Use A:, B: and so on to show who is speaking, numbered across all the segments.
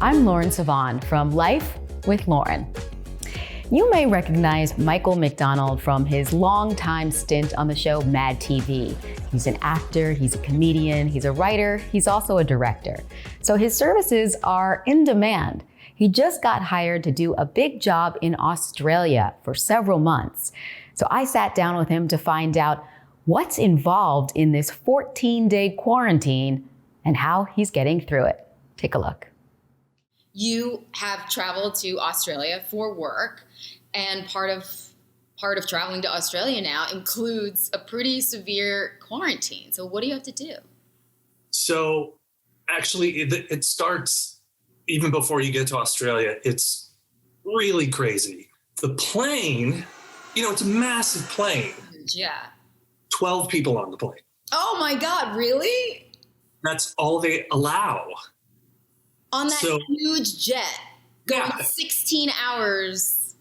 A: I'm Lauren Sivan from Life with Lauren. You may recognize Michael McDonald from his long-time stint on the show Mad TV. He's an actor, he's a comedian, he's a writer, he's also a director. So his services are in demand. He just got hired to do a big job in Australia for several months. So I sat down with him to find out what's involved in this 14-day quarantine and how he's getting through it. Take a look.
B: You have traveled to Australia for work, and part of traveling to Australia now includes a pretty severe quarantine. So what do you have to do?
C: So actually, it starts even before you get to Australia. It's really crazy. The plane, it's a massive plane.
B: Yeah.
C: 12 people on the plane.
B: Oh my God, really?
C: That's all they allow.
B: On that huge jet, going 16 hours,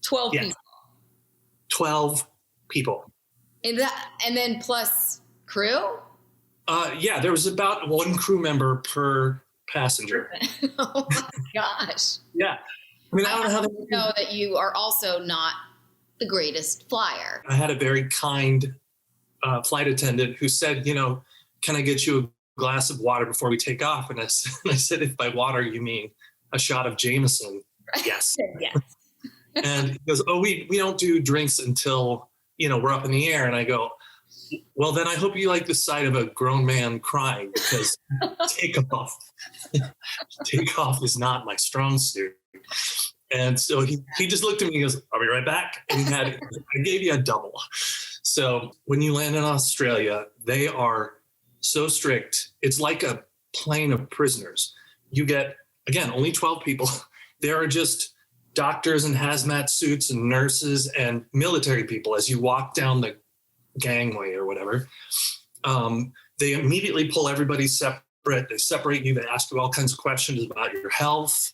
B: 12 people.
C: 12 people.
B: And then plus crew?
C: There was about one crew member per passenger.
B: Oh my gosh.
C: Yeah. I mean, I don't know how they
B: know that you are also not the greatest flyer.
C: I had a very kind flight attendant who said, can I get you a glass of water before we take off? And I said, if by water you mean a shot of Jameson, yes.
B: Yes.
C: And he goes, oh, we don't do drinks until, we're up in the air. And I go, well, then I hope you like the sight of a grown man crying, because takeoff is not my strong suit. And so he just looked at me and goes, I'll be right back. And I gave you a double. So when you land in Australia, they are so strict. It's like a plane of prisoners. You get, again, only 12 people. There are just doctors in hazmat suits and nurses and military people as you walk down the gangway or whatever. They immediately pull everybody separate. They separate you. They ask you all kinds of questions about your health,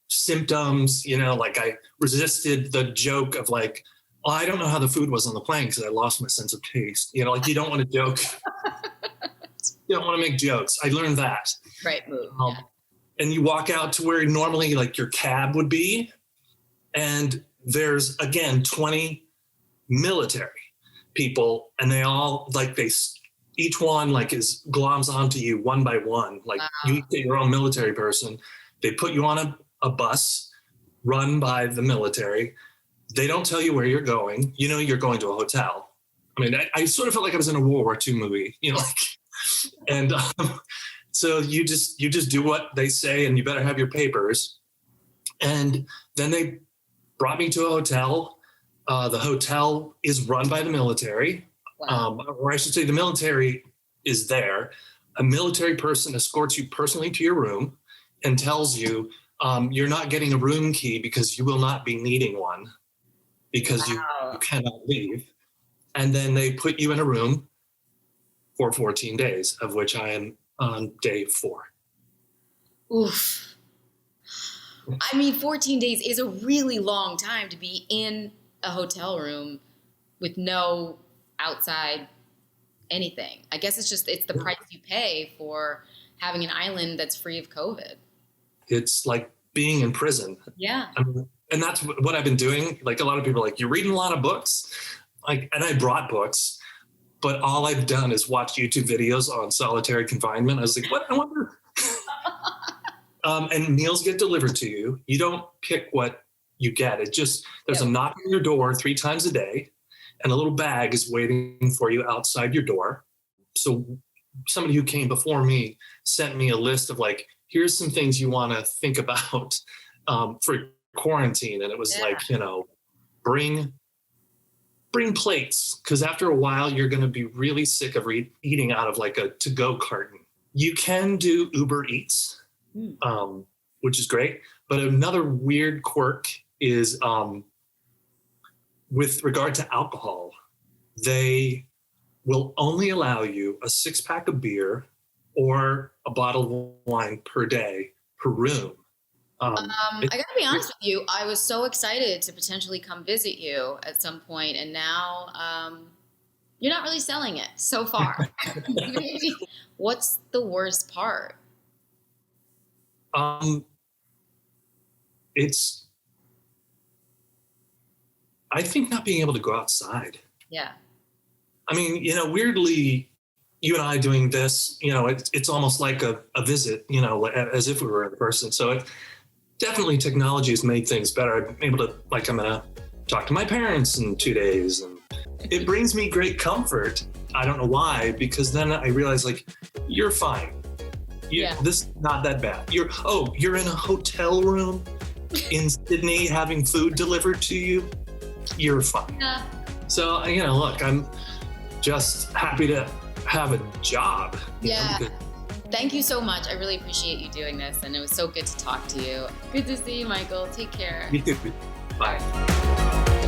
C: symptoms. Like I resisted the joke of like, oh, I don't know how the food was on the plane because I lost my sense of taste. Like you don't want to joke. You don't want to make jokes. I learned that.
B: Right move.
C: And you walk out to where normally like your cab would be. And there's, again, 20 military people. And they all each one is gloms onto you one by one. Like you get your own military person. They put you on a bus run by the military. They don't tell you where you're going. You're going to a hotel. I mean, I sort of felt like I was in a World War II movie, and so you just do what they say, and you better have your papers. And then they brought me to a hotel. The hotel is run by the military, or I should say the military is there. A military person escorts you personally to your room and tells you you're not getting a room key because you will not be needing one, because you cannot leave. And then they put you in a room for 14 days, of which I am on day 4.
B: Oof. I mean, 14 days is a really long time to be in a hotel room with no outside anything. I guess it's the price you pay for having an island that's free of COVID.
C: It's like being in prison.
B: Yeah.
C: And that's what I've been doing. Like a lot of people are like, you're reading a lot of books. And I brought books, but all I've done is watch YouTube videos on solitary confinement. I was like, what? I wonder. And meals get delivered to you. You don't pick what you get. There's a knock on your door 3 times a day, and a little bag is waiting for you outside your door. So somebody who came before me sent me a list of here's some things you want to think about for quarantine. And it was bring plates, because after a while you're going to be really sick of eating out of a to-go carton. You can do Uber Eats, which is great. But another weird quirk is with regard to alcohol, they will only allow you a 6-pack of beer or a bottle of wine per day per room.
B: I gotta be honest with you. I was so excited to potentially come visit you at some point, and now you're not really selling it so far. What's the worst part?
C: It's, I think, not being able to go outside.
B: Yeah.
C: I mean, weirdly, you and I doing this, it's almost like a visit, as if we were in person. So definitely technology has made things better. I'm able to, I'm going to talk to my parents in 2 days, and it brings me great comfort. I don't know why, because then I realize, you're fine. This is not that bad. You're in a hotel room in Sydney having food delivered to you. You're fine.
B: Yeah.
C: So, look, I'm just happy to have a job.
B: Yeah. Thank you so much. I really appreciate you doing this, and it was so good to talk to you. Good to see you, Michael. Take care.
C: You too. Bye.